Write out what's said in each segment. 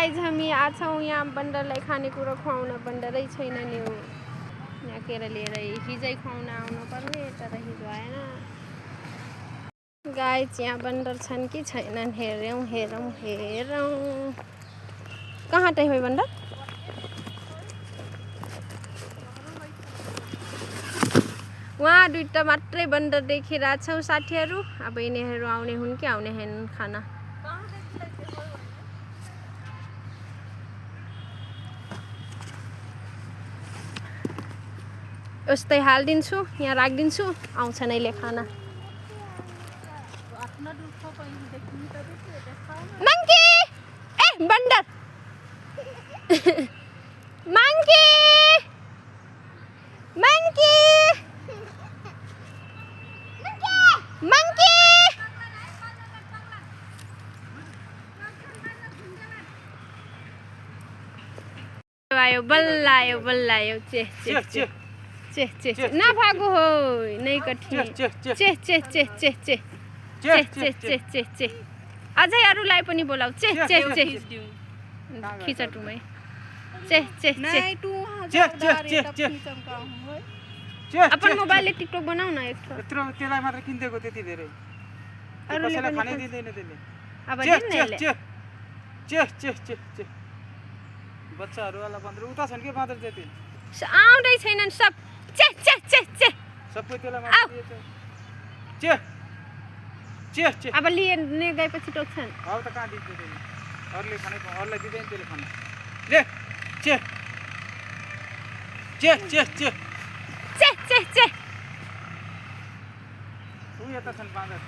Guys हामी आज छौँ यहाँ बन्दरलाई खानेकुरो खुवाउन। बन्दरै छैन नि यहाँ केरा लिएर हिजै खुवाउन आउनु पर्ने तर हिजो आएन। गाइज यहाँ बन्दर छन् कि छैनन् हेरौँ हेरौँ हेरौँ। कहाँ चाहिँ हो बन्दर? वहाँ दुईटा मात्रै बन्दर देखिरहेको छौँ साथीहरू। अब यिनीहरू आउने हुन् कि आउने हैनन् खाना। उस्तै हालिदिन्छु यहाँ राखिदिन्छु आउँछन् अहिले खाना। मंकी ए बन्दर मंकी मंकी मंकी आयो बल्ल आयो चे चे चे चे चे चे ना भागो हो नहीं कठी चे चे चे चे चे चे चे चे चे चे चे अझै अरूलाई पनि बोलाऊ चे चे चे खिचटुमै चे चे चे चे चे चे चे अपन मोबाइलले टिकटक बनाऊ न एक थो यत्रो त्यसलाई मात्र किन्देको त्यति धेरै अरूले कसैलाई पनि खानै दिँदैन त्यसले अब चे दिन चे नले चे चे चे चे चे बच्चाहरु वाला बन्दर उता छन् के बन्दर जति आउँदै छैनन् सब चे चे चे चे सबै त्यसलाई मात्र दिएछ चे चे चे अब लिएर गएपछि टोक्छन्। अब त कहाँ दिन्छ त्यसले अरूले खानै अरूलाई दिँदैन त्यसले खान ले चे चे चे चे चे चे चे उ यता छन् बाँदर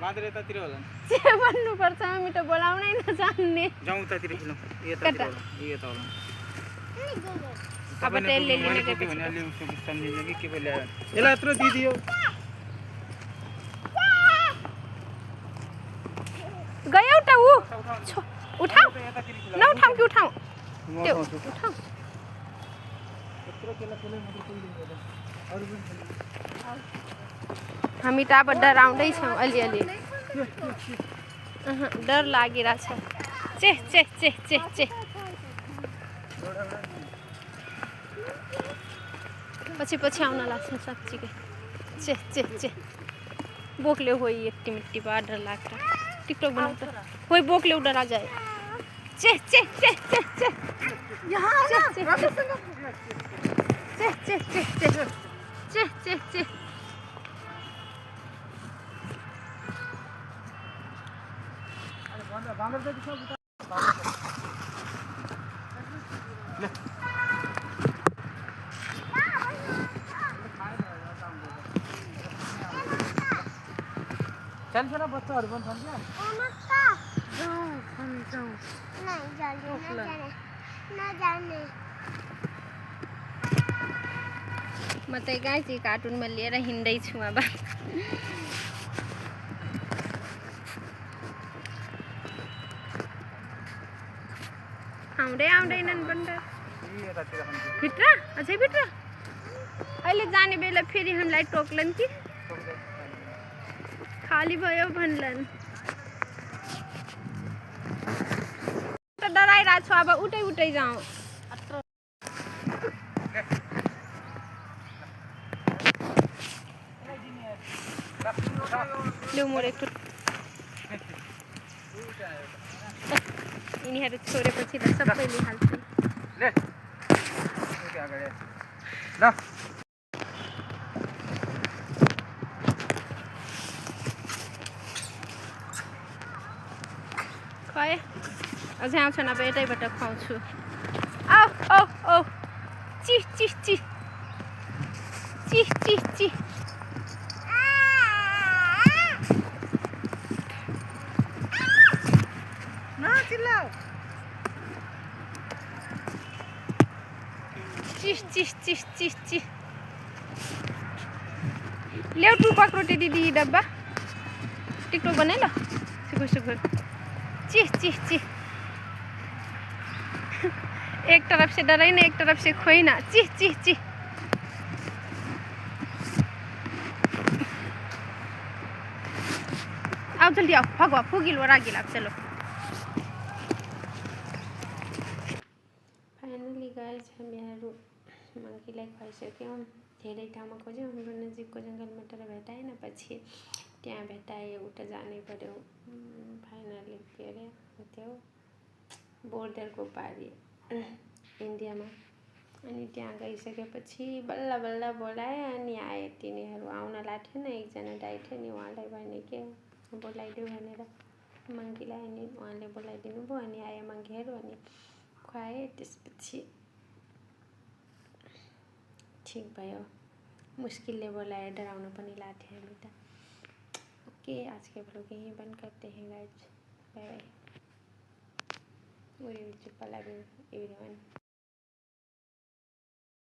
बाँदर यतातिर होला चे भन्नुपर्छ हामी त बोलाउनै नजान्ने। जाउँ उतातिर हिँडौँ यतातिर होला यता होला अब त्यसले लिने के भने अलि उसको सम्झिन्छ कि के पो ल्यायो यसलाई यत्रो दिदियो गयो त उ उठाऊ न उठाऊ कि उठाऊ त्यो उठाऊ यत्रो केला केला मात्र किन्दिन्छ अरु पनि हामी त अब डराउँदै छौँ अलिअलि डर लागिरहेछ। चे चे चे चे चे पछि पछि आउन लाग्छ साँच्चीकै चे चे चे बोकले हो एकटी मिट्टी बा डर लाग्छ टिकटक बनाऊ त कोही बोकले डरा जाए चे चे चे चे चे यहाँ चे चे चे चे चे चे चे बाँदर जति सब चल्छ र बच्चाहरू पनि छन् क्या म त गाइस कार्टुनमा लिएर हिँड्दैछु अब। आउँदै आउँदैनन् बन्दर भित्र अझै भित्र अहिले जाने बेला फेरि हामीलाई टोक्लन कि खाली भयो भन्लान् त डराइरहेको छु अब उठै उठै जाउँ। लु मोर एक यिनीहरू छोडेपछि त सबैले हाल्छन् ले ओके अगाडि ल खै अझै आउँछन् अब यतैबाट खुवाउँछु। औ औ औ चिह चिह चिह चिह चिह चिह चिल्लाऊ चिह चिह चिह चिह चिह ल्याउ टुपाक रोटी दिदी डब्बा टिकटक बनाए ल सुगुर सुगुर चिह चिह चिह एक तरफ से डराई ना एक तरफ से खोई ना चिह चिह चिह आओ जल्दी आओ भागो फूगिल और आगे लाग चलो हामीहरू मङ्कीलाई खुवाइसक्यौँ। धेरै ठाउँमा खोज्यौँ, हाम्रो नजिकको जङ्गलमा तर भेटाएन। पछि त्यहाँ भेटाए, उता जानै पर्यो। फाइनली के अरे त्यो बोर्डरको पारि इन्डियामा। अनि त्यहाँ गइसकेपछि बल्ल बल्ल बोलायो। अनि आए तिनीहरू। आउन लाग्थेन, एकजना दाइ थियो नि, उहाँलाई भने के बोलाइदेऊ भनेर मङ्कीलाई। अनि उहाँले बोलाइदिनु भयो। अनि आयो मङ्कीहरू, अनि खुवाए। त्यसपछि ठिक भयो। मुस्किलले बोलाएर डराउन पनि लाग्थ्यो हामी त। ओके, आज के व्लॉग यहीं बंद करते हैं guys. Bye bye. What do you love everyone?